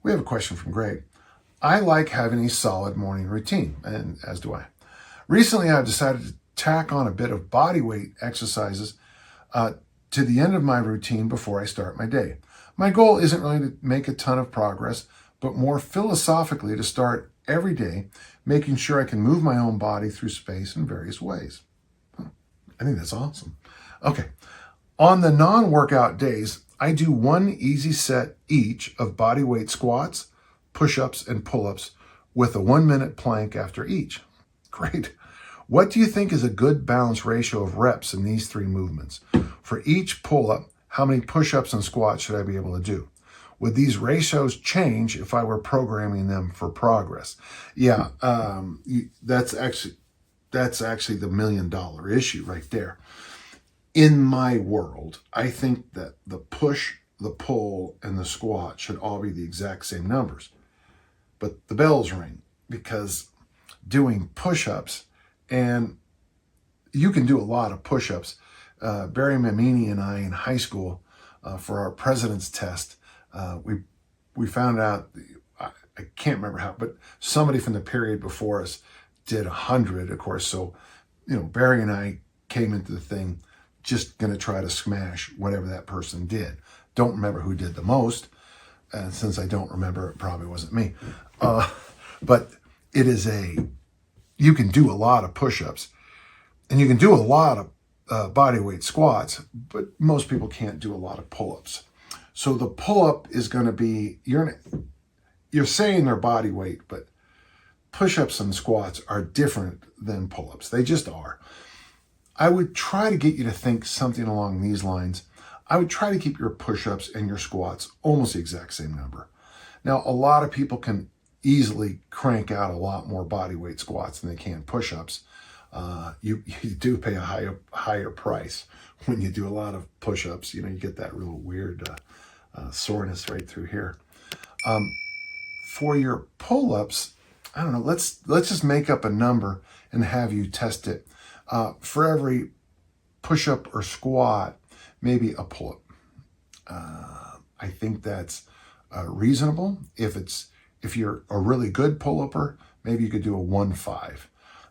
We have a question from Greg. I like having a solid morning routine, and as do I. Recently, I've decided to tack on a bit of body weight exercises to the end of my routine before I start my day. My goal isn't really to make a ton of progress, but more philosophically to start every day, making sure I can move my own body through space in various ways. I think that's awesome. Okay. On the non-workout days, I do one easy set each of body weight squats, push-ups, and pull-ups with a 1-minute plank after each. Great. What do you think is a good balance ratio of reps in these three movements? For each pull-up, how many push-ups and squats should I be able to do? Would these ratios change if I were programming them for progress? Yeah, that's actually the $1 million issue right there. In my world, I think that the push, the pull, and the squat should all be the exact same numbers. But the bells ring because doing push-ups, and you can do a lot of push-ups. Barry Mamini and I in high school for our president's test, we found out, I can't remember how, but somebody from the period before us did 100, of course. So, Barry and I came into the thing just going to try to smash whatever that person did. Don't remember who did the most. And since I don't remember, it probably wasn't me. But it is you can do a lot of push-ups and you can do a lot of body weight squats, but most people can't do a lot of pull-ups. So the pull-up is going to be, you're saying they're body weight, but push-ups and squats are different than pull-ups. They just are. I would try to get you to think something along these lines. I would try to keep your push-ups and your squats almost the exact same number. Now, a lot of people can easily crank out a lot more body weight squats than they can push-ups. You do pay a higher price when you do a lot of push-ups. You get that real weird soreness right through here. For your pull-ups, I don't know, let's just make up a number and have you test it. For every push-up or squat, maybe a pull-up. I think that's reasonable. If you're a really good pull-upper, maybe you could do a 1-5.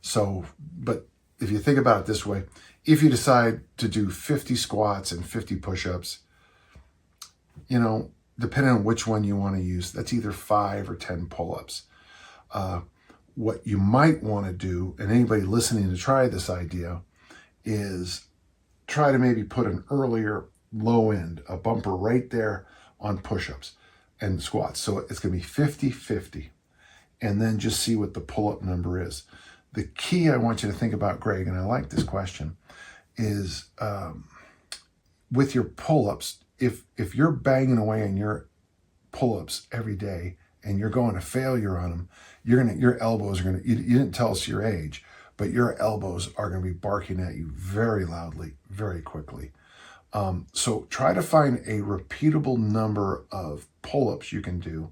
So, but if you think about it this way, if you decide to do 50 squats and 50 push-ups, depending on which one you want to use, that's either 5 or 10 pull-ups. What you might want to do, and anybody listening to try this idea, is try to maybe put an earlier low end, a bumper right there on push-ups and squats. So it's going to be 50-50, and then just see what the pull-up number is. The key I want you to think about, Greg, and I like this question, is with your pull-ups, if you're banging away on your pull-ups every day and you're going to failure on them, your elbows are going to, you didn't tell us your age, but your elbows are going to be barking at you very loudly, very quickly. So try to find a repeatable number of pull-ups you can do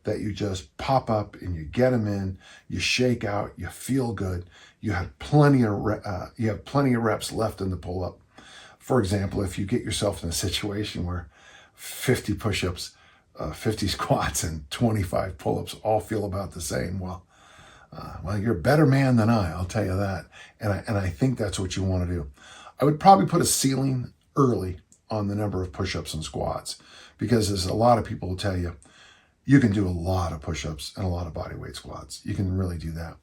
that you just pop up and you get them in, you shake out, you feel good, you have plenty of reps left in the pull-up. For example, if you get yourself in a situation where 50 push-ups, 50 squats, and 25 pull-ups all feel about the same, well, you're a better man than I'll tell you that. And I think that's what you want to do. I would probably put a ceiling early on the number of push-ups and squats, because there's a lot of people who tell you, you can do a lot of push-ups and a lot of body weight squats. You can really do that.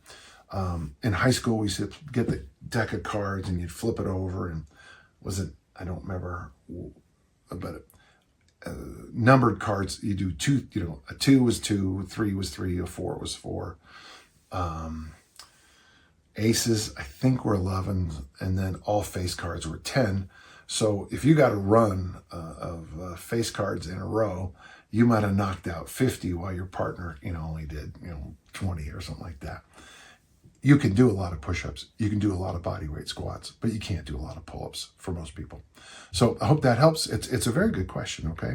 In high school, we used to get the deck of cards and you'd flip it over, and I don't remember, but numbered cards, you do two, a 2 was 2, 3 was 3, a 4 was 4. Aces, I think, were 11, and then all face cards were 10. So if you got a run of face cards in a row, you might have knocked out 50 while your partner, only did, 20 or something like that. You can do a lot of push-ups. You can do a lot of body weight squats, but you can't do a lot of pull-ups for most people. So I hope that helps. It's a very good question, okay?